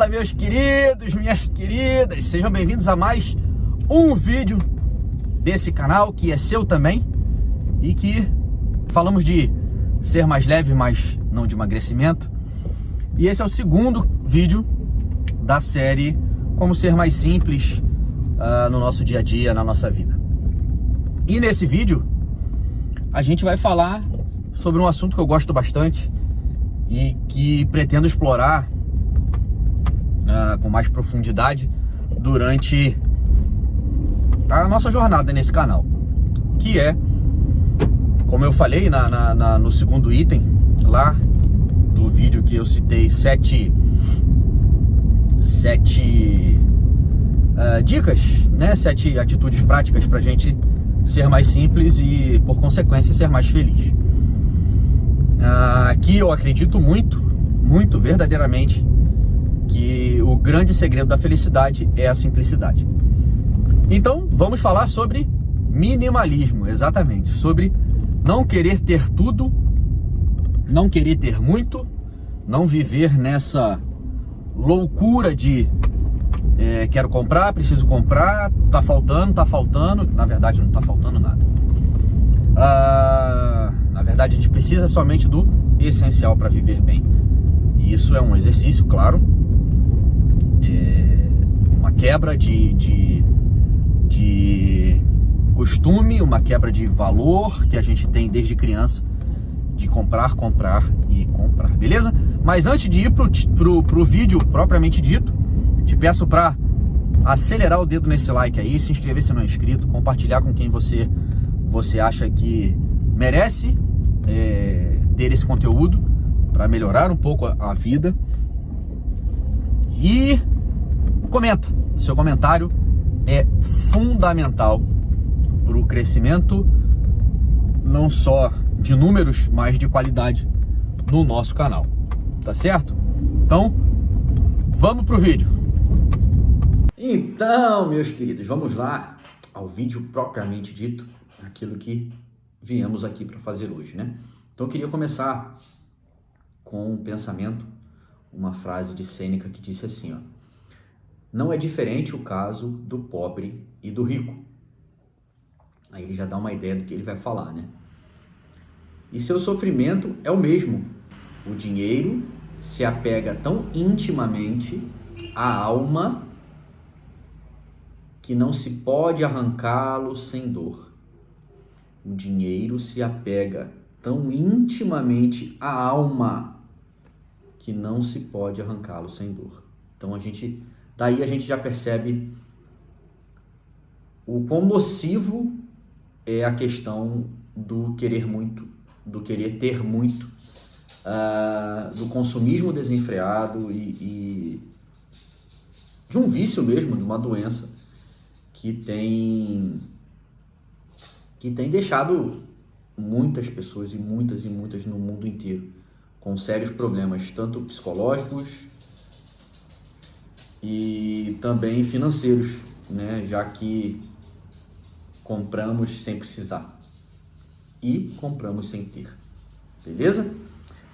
Fala, meus queridos, minhas queridas, sejam bem-vindos a mais um vídeo desse canal que é seu também e que falamos de ser mais leve, mas não de emagrecimento. E esse é o segundo vídeo da série Como Ser Mais Simples no nosso dia a dia, na nossa vida. E nesse vídeo a gente vai falar sobre um assunto que eu gosto bastante e que pretendo explorar com mais profundidade durante a nossa jornada nesse canal, que é, como eu falei no segundo item lá do vídeo que eu citei, sete dicas, né? 7 atitudes práticas para a gente ser mais simples e, por consequência, ser mais feliz. Aqui eu acredito muito verdadeiramente que o grande segredo da felicidade é a simplicidade. Então, vamos falar sobre minimalismo, exatamente, sobre não querer ter tudo, não querer ter muito, não viver nessa loucura de quero comprar, preciso comprar, tá faltando, na verdade não tá faltando nada. Na verdade a gente precisa somente do essencial para viver bem. E isso é um exercício, claro, uma quebra de costume, uma quebra de valor que a gente tem desde criança, de comprar, beleza? Mas antes de ir pro vídeo propriamente dito, te peço para acelerar o dedo nesse like aí, se inscrever se não é inscrito, compartilhar com quem você acha que merece ter esse conteúdo para melhorar um pouco a vida. E comenta, seu comentário é fundamental para o crescimento não só de números, mas de qualidade no nosso canal, tá certo? Então, vamos pro vídeo. Então, meus queridos, vamos lá ao vídeo propriamente dito, aquilo que viemos aqui para fazer hoje, né? Então, eu queria começar com um pensamento, uma frase de Sêneca que disse assim, ó: não é diferente o caso do pobre e do rico. Aí ele já dá uma ideia do que ele vai falar, né? E seu sofrimento é o mesmo. O dinheiro se apega tão intimamente à alma que não se pode arrancá-lo sem dor. O dinheiro se apega tão intimamente à alma que não se pode arrancá-lo sem dor. Então daí a gente já percebe o quão nocivo é a questão do querer muito, do querer ter muito, do consumismo desenfreado e de um vício mesmo, de uma doença que tem deixado muitas pessoas, e muitas no mundo inteiro, com sérios problemas, tanto psicológicos e também financeiros, né? Já que compramos sem precisar e compramos sem ter, beleza?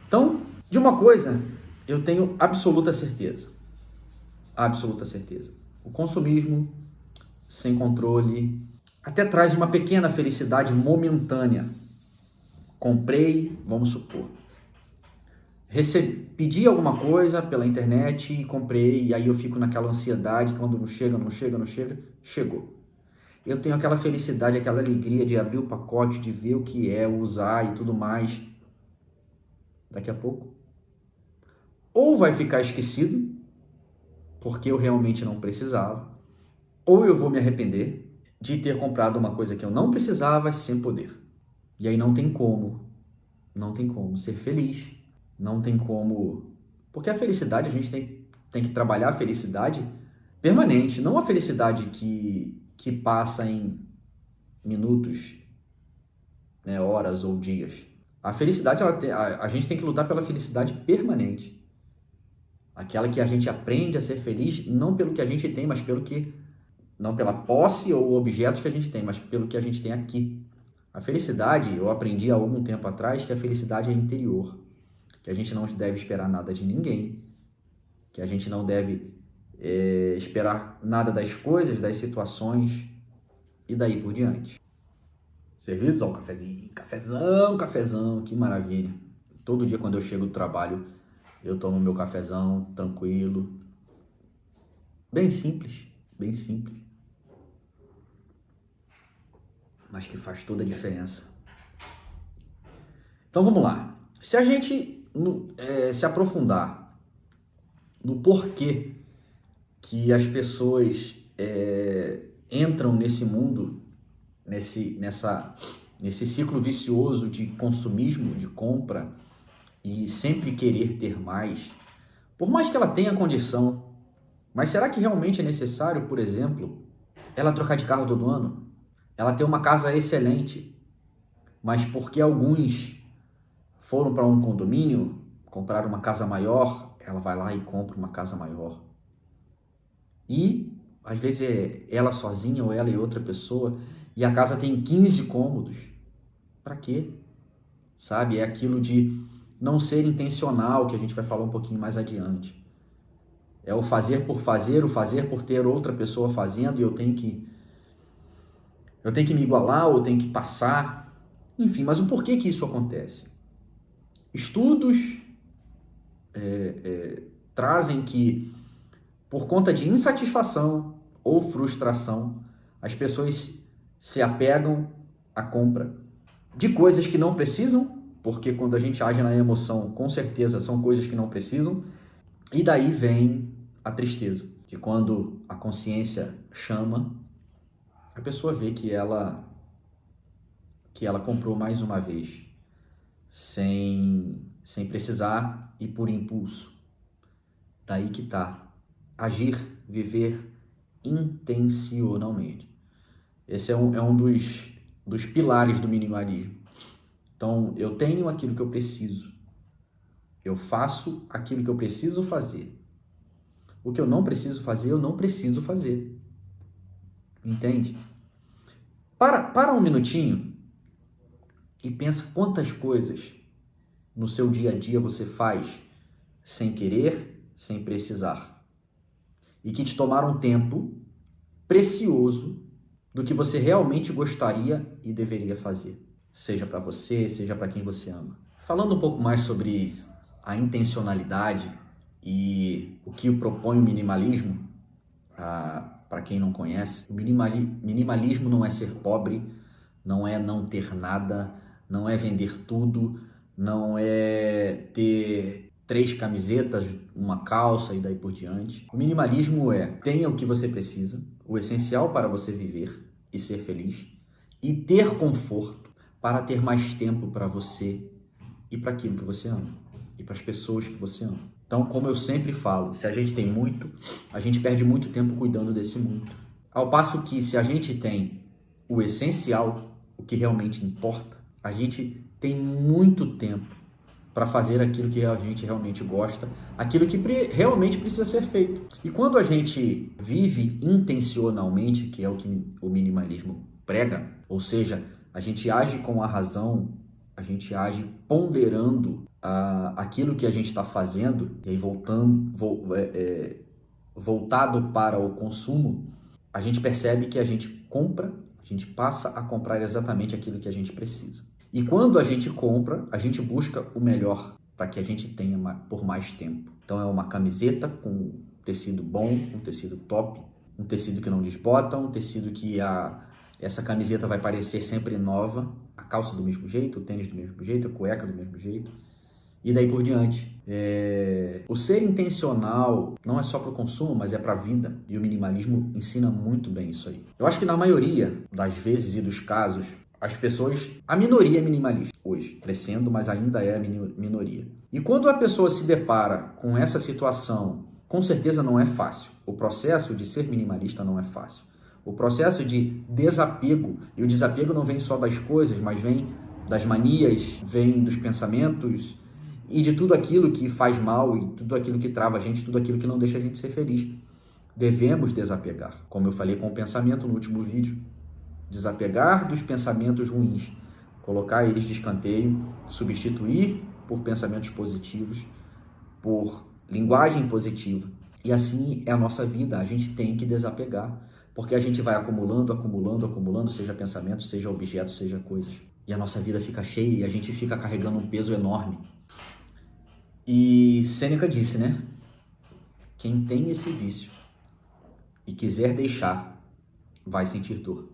Então, de uma coisa eu tenho absoluta certeza, o consumismo sem controle até traz uma pequena felicidade momentânea. Comprei, vamos supor, pedi alguma coisa pela internet e comprei, e aí eu fico naquela ansiedade, quando não chega, chegou. Eu tenho aquela felicidade, aquela alegria de abrir o pacote, de ver o que é, usar e tudo mais. Daqui a pouco, ou vai ficar esquecido, porque eu realmente não precisava, ou eu vou me arrepender de ter comprado uma coisa que eu não precisava sem poder. E aí não tem como ser feliz, não tem como, porque a felicidade, a gente tem que trabalhar a felicidade permanente, não a felicidade que passa em minutos, né, horas ou dias. A felicidade, a gente tem que lutar pela felicidade permanente, aquela que a gente aprende a ser feliz, não pelo que a gente tem, mas não pela posse ou objetos que a gente tem, mas pelo que a gente tem aqui. A felicidade, eu aprendi há algum tempo atrás que a felicidade é interior, que a gente não deve esperar nada de ninguém, que a gente não deve esperar nada das coisas, das situações e daí por diante. Servidos ao cafezinho, cafezão, cafezão, que maravilha. Todo dia quando eu chego do trabalho, eu tomo meu cafezão, tranquilo. Bem simples, mas que faz toda a diferença. Então vamos lá. Se a gente se aprofundar no porquê que as pessoas entram nesse mundo, nesse ciclo vicioso de consumismo, de compra e sempre querer ter mais, por mais que ela tenha condição, mas será que realmente é necessário, por exemplo, ela trocar de carro todo ano? Ela ter uma casa excelente, mas porque alguns foram para um condomínio, compraram uma casa maior, ela vai lá e compra uma casa maior. E, às vezes, é ela sozinha ou ela e outra pessoa, e a casa tem 15 cômodos. Para quê? Sabe? É aquilo de não ser intencional, que a gente vai falar um pouquinho mais adiante. É o fazer o fazer por ter outra pessoa fazendo, e eu tenho que me igualar, ou eu tenho que passar. Enfim, mas o porquê que isso acontece? Estudos trazem que, por conta de insatisfação ou frustração, as pessoas se apegam à compra de coisas que não precisam, porque quando a gente age na emoção, com certeza são coisas que não precisam, e daí vem a tristeza, de quando a consciência chama, a pessoa vê que ela comprou mais uma vez, sem precisar e por impulso. Daí que tá. Agir, viver intencionalmente. Esse é um dos pilares do minimalismo. Então, eu tenho aquilo que eu preciso. Eu faço aquilo que eu preciso fazer. O que eu não preciso fazer, eu não preciso fazer. Entende? Para um minutinho e pensa quantas coisas no seu dia a dia você faz sem querer, sem precisar. E que te tomaram tempo precioso do que você realmente gostaria e deveria fazer. Seja para você, seja para quem você ama. Falando um pouco mais sobre a intencionalidade e o que propõe o minimalismo, para quem não conhece, o minimalismo não é ser pobre, não é não ter nada, não é vender tudo, não é ter 3 camisetas, uma calça e daí por diante. O minimalismo tenha o que você precisa, o essencial para você viver e ser feliz, e ter conforto para ter mais tempo para você e para aquilo que você ama, e para as pessoas que você ama. Então, como eu sempre falo, se a gente tem muito, a gente perde muito tempo cuidando desse muito. Ao passo que, se a gente tem o essencial, o que realmente importa, a gente tem muito tempo para fazer aquilo que a gente realmente gosta, aquilo que realmente precisa ser feito. E quando a gente vive intencionalmente, que é o que o minimalismo prega, ou seja, a gente age com a razão, a gente age ponderando aquilo que a gente está fazendo, e aí voltado para o consumo, a gente percebe que a gente compra, a gente passa a comprar exatamente aquilo que a gente precisa. E quando a gente compra, a gente busca o melhor para que a gente tenha por mais tempo. Então é uma camiseta com tecido bom, um tecido top, um tecido que não desbota, um tecido que essa camiseta vai parecer sempre nova, a calça do mesmo jeito, o tênis do mesmo jeito, a cueca do mesmo jeito, e daí por diante. O ser intencional não é só para o consumo, mas é para a vida, e o minimalismo ensina muito bem isso aí. Eu acho que na maioria das vezes e dos casos, as pessoas, a minoria é minimalista hoje, crescendo, mas ainda é a minoria. E quando a pessoa se depara com essa situação, com certeza não é fácil. O processo de ser minimalista não é fácil. O processo de desapego, e o desapego não vem só das coisas, mas vem das manias, vem dos pensamentos e de tudo aquilo que faz mal e tudo aquilo que trava a gente, tudo aquilo que não deixa a gente ser feliz. Devemos desapegar, como eu falei com o pensamento no último vídeo. Desapegar dos pensamentos ruins, colocar eles de escanteio, substituir por pensamentos positivos, por linguagem positiva. E assim é a nossa vida, a gente tem que desapegar, porque a gente vai acumulando, acumulando, acumulando, seja pensamentos, seja objetos, seja coisas. E a nossa vida fica cheia e a gente fica carregando um peso enorme. E Sêneca disse, né? Quem tem esse vício e quiser deixar, vai sentir dor.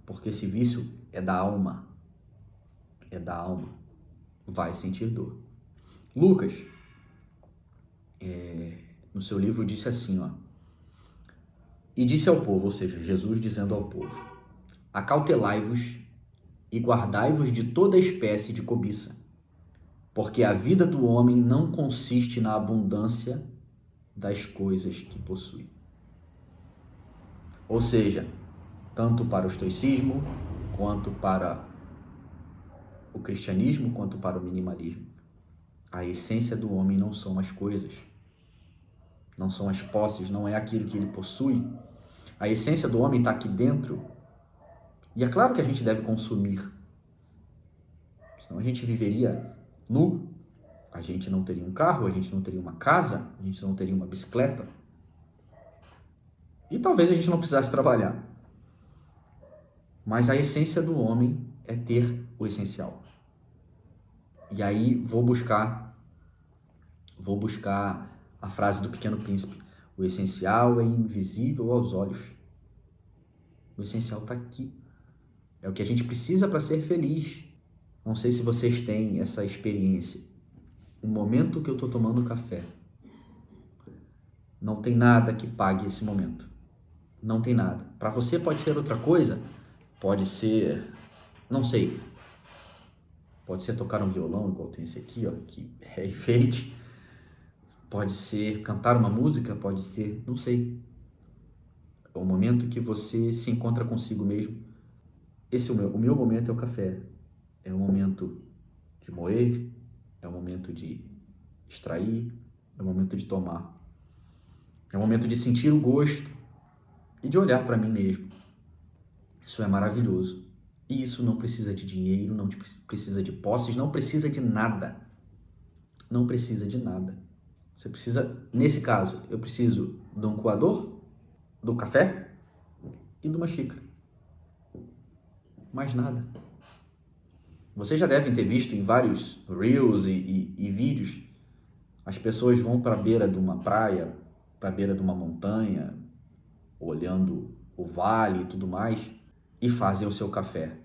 Porque esse vício é da alma. É da alma. Vai sentir dor. Lucas, no seu livro, disse assim, ó. E disse ao povo, ou seja, Jesus dizendo ao povo: acautelai-vos e guardai-vos de toda espécie de cobiça, porque a vida do homem não consiste na abundância das coisas que possui. Ou seja, tanto para o estoicismo, quanto para o cristianismo, quanto para o minimalismo, a essência do homem não são as coisas, não são as posses, não é aquilo que ele possui. A essência do homem está aqui dentro. E é claro que a gente deve consumir, senão a gente viveria nu. A gente não teria um carro, a gente não teria uma casa, a gente não teria uma bicicleta. E talvez a gente não precisasse trabalhar. Mas a essência do homem é ter o essencial. E aí vou buscar a frase do Pequeno Príncipe. O essencial é invisível aos olhos. O essencial está aqui. É o que a gente precisa para ser feliz. Não sei se vocês têm essa experiência. O momento que eu estou tomando café, não tem nada que pague esse momento. Não tem nada. Para você pode ser outra coisa. Pode ser, não sei. Pode ser tocar um violão, igual tem esse aqui, ó, que é enfeite. Pode ser cantar uma música, pode ser, não sei. É o momento que você se encontra consigo mesmo. Esse é o meu momento é o café. É o momento de moer, é o momento de extrair, é o momento de tomar. É o momento de sentir o gosto e de olhar para mim mesmo. Isso é maravilhoso. E isso não precisa de dinheiro, não precisa de posses, não precisa de nada. Não precisa de nada. Você precisa, nesse caso, eu preciso de um coador, do café e de uma xícara. Mais nada. Vocês já devem ter visto em vários reels e vídeos, as pessoas vão para a beira de uma praia, para a beira de uma montanha, olhando o vale e tudo mais, e fazem o seu café.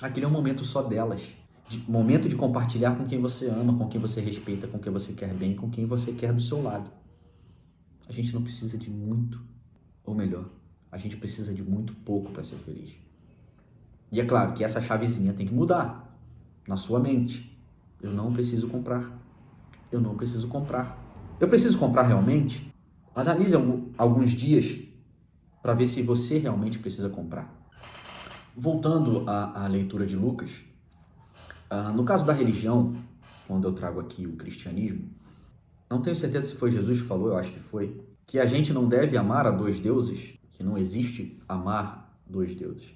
Aquele é um momento só delas. Momento de compartilhar com quem você ama, com quem você respeita, com quem você quer bem, com quem você quer do seu lado. A gente não precisa de muito, ou melhor, a gente precisa de muito pouco para ser feliz. E é claro que essa chavezinha tem que mudar na sua mente. Eu não preciso comprar. Eu não preciso comprar. Eu preciso comprar realmente? Analise alguns dias para ver se você realmente precisa comprar. Voltando à leitura de Lucas, no caso da religião, quando eu trago aqui o cristianismo, não tenho certeza se foi Jesus que falou, eu acho que foi, que a gente não deve amar a dois deuses, que não existe amar dois deuses.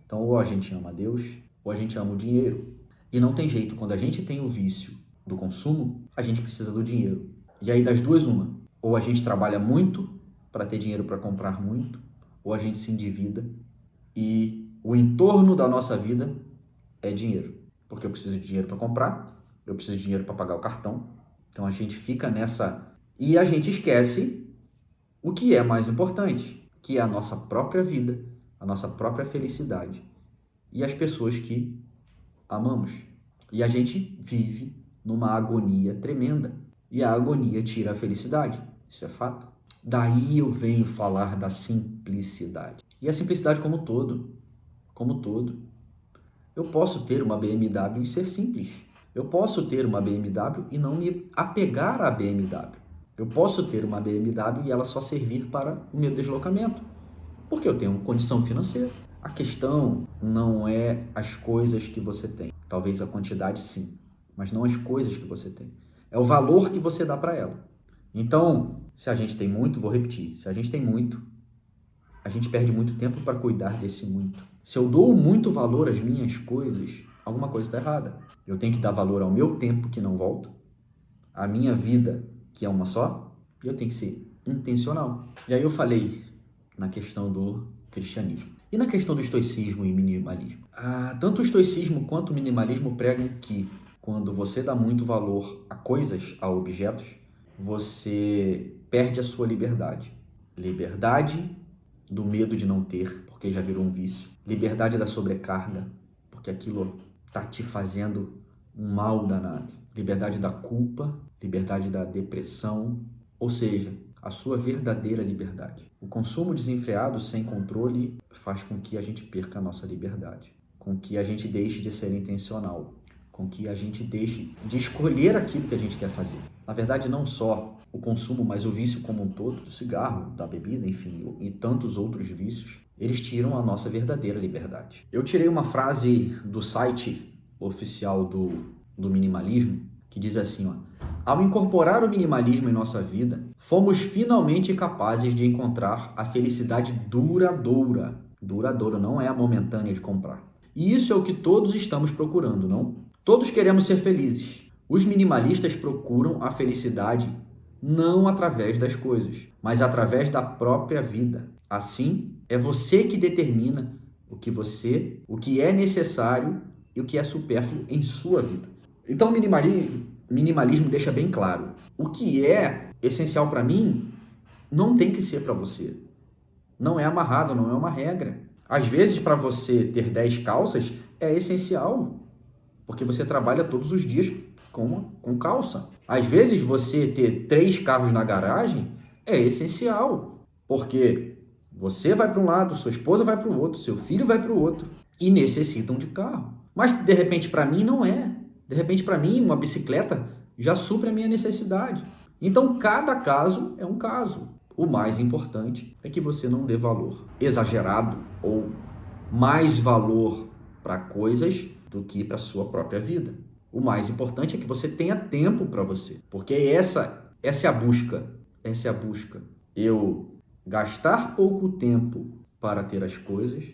Então, ou a gente ama a Deus, ou a gente ama o dinheiro. E não tem jeito, quando a gente tem o vício do consumo, a gente precisa do dinheiro. E aí das duas, uma. Ou a gente trabalha muito para ter dinheiro para comprar muito, ou a gente se endivida e o entorno da nossa vida é dinheiro. Porque eu preciso de dinheiro para comprar, eu preciso de dinheiro para pagar o cartão. Então a gente fica nessa... E a gente esquece o que é mais importante, que é a nossa própria vida, a nossa própria felicidade e as pessoas que amamos. E a gente vive numa agonia tremenda. E a agonia tira a felicidade. Isso é fato. Daí eu venho falar da simplicidade. E a simplicidade como todo. Como todo. Eu posso ter uma BMW e ser simples. Eu posso ter uma BMW e não me apegar à BMW. Eu posso ter uma BMW e ela só servir para o meu deslocamento. Porque eu tenho condição financeira. A questão não é as coisas que você tem. Talvez a quantidade sim, mas não as coisas que você tem. É o valor que você dá para ela. Então, se a gente tem muito, vou repetir, se a gente tem muito, a gente perde muito tempo para cuidar desse muito. Se eu dou muito valor às minhas coisas, alguma coisa está errada. Eu tenho que dar valor ao meu tempo que não volta, à minha vida que é uma só, e eu tenho que ser intencional. E aí eu falei na questão do cristianismo. E na questão do estoicismo e minimalismo? Tanto o estoicismo quanto o minimalismo pregam que quando você dá muito valor a coisas, a objetos, você perde a sua liberdade. Liberdade do medo de não ter, porque já virou um vício. Liberdade da sobrecarga, porque aquilo está te fazendo um mal danado. Liberdade da culpa, liberdade da depressão, ou seja, a sua verdadeira liberdade. O consumo desenfreado, sem controle, faz com que a gente perca a nossa liberdade, com que a gente deixe de ser intencional, com que a gente deixe de escolher aquilo que a gente quer fazer. Na verdade, não só o consumo, mas o vício como um todo, do cigarro, da bebida, enfim, e tantos outros vícios, eles tiram a nossa verdadeira liberdade. Eu tirei uma frase do site oficial do minimalismo, que diz assim, ó: ao incorporar o minimalismo em nossa vida, fomos finalmente capazes de encontrar a felicidade duradoura. Duradoura, não é a momentânea de comprar. E isso é o que todos estamos procurando, não? Todos queremos ser felizes. Os minimalistas procuram a felicidade não através das coisas, mas através da própria vida. Assim, é você que determina o que é necessário e o que é supérfluo em sua vida. Então, o minimalismo deixa bem claro: o que é essencial para mim não tem que ser para você. Não é amarrado, não é uma regra. Às vezes, para você ter 10 calças, é essencial, porque você trabalha todos os dias com calça. Às vezes, você ter 3 carros na garagem é essencial, porque você vai para um lado, sua esposa vai para o outro, seu filho vai para o outro e necessitam de carro. Mas, de repente, para mim, não é. De repente, para mim, uma bicicleta já supre a minha necessidade. Então, cada caso é um caso. O mais importante é que você não dê valor exagerado ou mais valor para coisas do que para a sua própria vida. O mais importante é que você tenha tempo para você, porque essa é a busca. Essa é a busca. Eu gastar pouco tempo para ter as coisas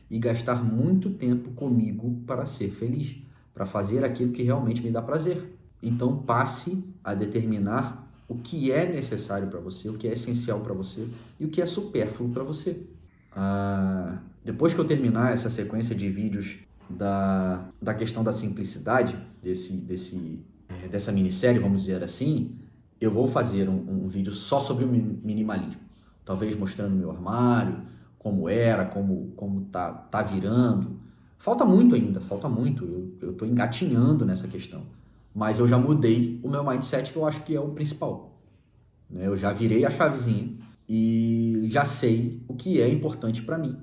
e gastar muito tempo comigo para ser feliz, para fazer aquilo que realmente me dá prazer. Então passe a determinar o que é necessário para você, o que é essencial para você e o que é supérfluo para você. Depois que eu terminar essa sequência de vídeos da questão da simplicidade, dessa minissérie, vamos dizer assim, eu vou fazer um vídeo só sobre o minimalismo. Talvez mostrando meu armário, como era, como tá virando. Falta muito ainda, falta muito. Eu tô engatinhando nessa questão. Mas eu já mudei o meu mindset, que eu acho que é o principal. Né? Eu já virei a chavezinha e já sei o que é importante para mim.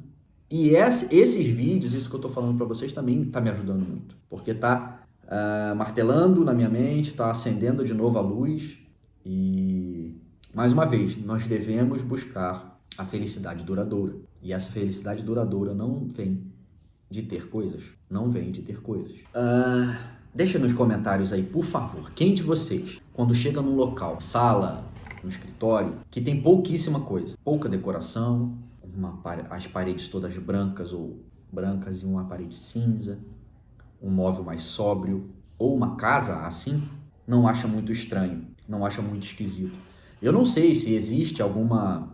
E esses vídeos, isso que eu estou falando para vocês, também está me ajudando muito. Porque está martelando na minha mente, está acendendo de novo a luz. E, mais uma vez, nós devemos buscar a felicidade duradoura. E essa felicidade duradoura não vem de ter coisas. Não vem de ter coisas. Deixa nos comentários aí, por favor, quem de vocês, quando chega num local, sala, no escritório, que tem pouquíssima coisa, pouca decoração, as paredes todas brancas ou brancas e uma parede cinza, um móvel mais sóbrio, ou uma casa assim, não acha muito estranho, não acha muito esquisito. Eu não sei se existe alguma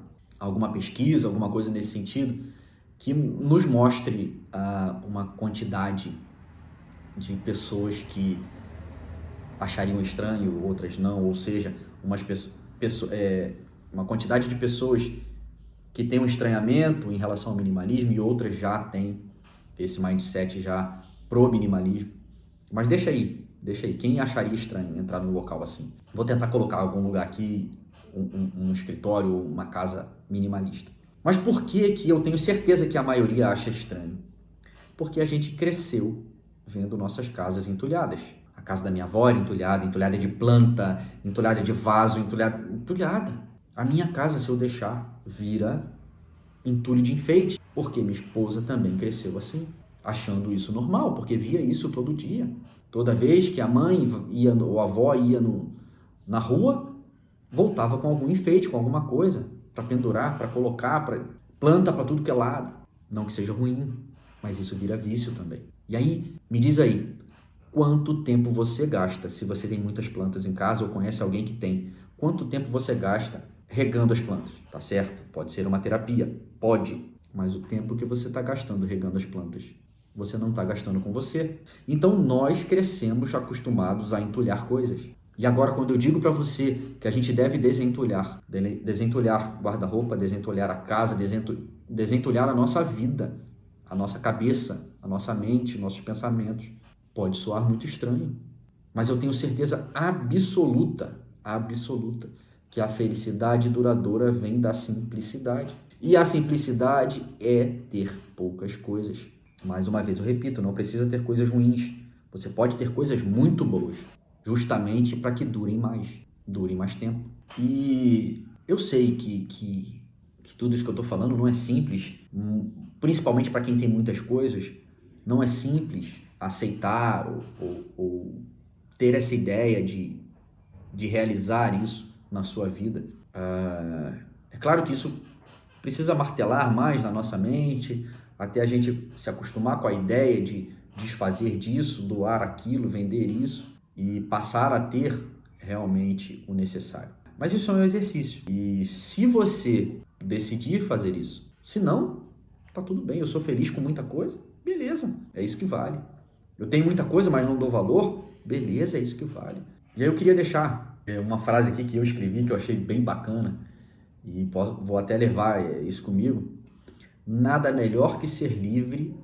pesquisa, alguma coisa nesse sentido, que nos mostre uma quantidade de pessoas que achariam estranho, outras não, ou seja, uma quantidade de pessoas que têm um estranhamento em relação ao minimalismo e outras já têm esse mindset já pro minimalismo. Mas deixa aí, quem acharia estranho entrar num local assim? Vou tentar colocar algum lugar aqui, um escritório ou uma casa minimalista. Mas por que eu tenho certeza que a maioria acha estranho? Porque a gente cresceu vendo nossas casas entulhadas. A casa da minha avó era entulhada de planta, entulhada de vaso, entulhada. A minha casa, se eu deixar, vira entulho de enfeite, porque minha esposa também cresceu assim, achando isso normal, porque via isso todo dia. Toda vez que a mãe ia, ou a avó ia na rua, voltava com algum enfeite, com alguma coisa, para pendurar, para colocar, planta para tudo que é lado. Não que seja ruim, mas isso vira vício também. E aí, me diz aí, quanto tempo você gasta, se você tem muitas plantas em casa ou conhece alguém que tem, quanto tempo você gasta regando as plantas, tá certo? Pode ser uma terapia, pode, mas o tempo que você está gastando regando as plantas, você não está gastando com você. Então nós crescemos acostumados a entulhar coisas. E agora, quando eu digo para você que a gente deve desentulhar guarda-roupa, desentulhar a casa, desentulhar a nossa vida, a nossa cabeça, a nossa mente, nossos pensamentos, pode soar muito estranho, mas eu tenho certeza absoluta, que a felicidade duradoura vem da simplicidade. E a simplicidade é ter poucas coisas. Mais uma vez, eu repito, não precisa ter coisas ruins. Você pode ter coisas muito boas, justamente para que durem mais tempo. E eu sei que tudo isso que eu estou falando não é simples, principalmente para quem tem muitas coisas, não é simples aceitar ou ter essa ideia de realizar isso na sua vida. É claro que isso precisa martelar mais na nossa mente, até a gente se acostumar com a ideia de desfazer disso, doar aquilo, vender isso e passar a ter realmente o necessário. Mas isso é um exercício. E se você decidir fazer isso, se não, tá tudo bem, eu sou feliz com muita coisa, beleza, é isso que vale. Eu tenho muita coisa, mas não dou valor, beleza, é isso que vale. E aí eu queria deixar uma frase aqui que eu escrevi, que eu achei bem bacana, e vou até levar isso comigo. Nada melhor que ser livre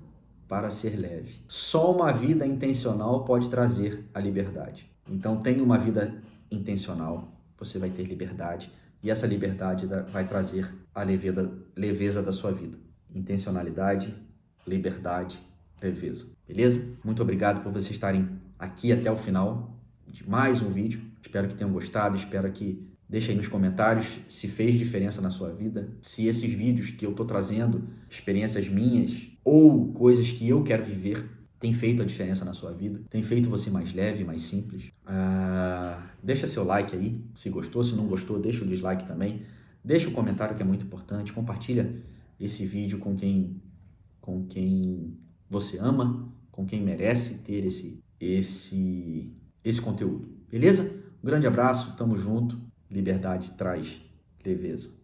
para ser leve. Só uma vida intencional pode trazer a liberdade. Então tenha uma vida intencional, você vai ter liberdade, e essa liberdade vai trazer a leveza da sua vida. Intencionalidade, liberdade, leveza. Beleza? Muito obrigado por vocês estarem aqui até o final de mais um vídeo. Espero que tenham gostado, espero que deixe aí nos comentários se fez diferença na sua vida, se esses vídeos que eu estou trazendo, experiências minhas ou coisas que eu quero viver, tem feito a diferença na sua vida, tem feito você mais leve, mais simples. Deixa seu like aí, se gostou, se não gostou, deixa o dislike também. Deixa o comentário que é muito importante, compartilha esse vídeo com quem você ama, com quem merece ter esse conteúdo, beleza? Um grande abraço, tamo junto. Liberdade traz leveza.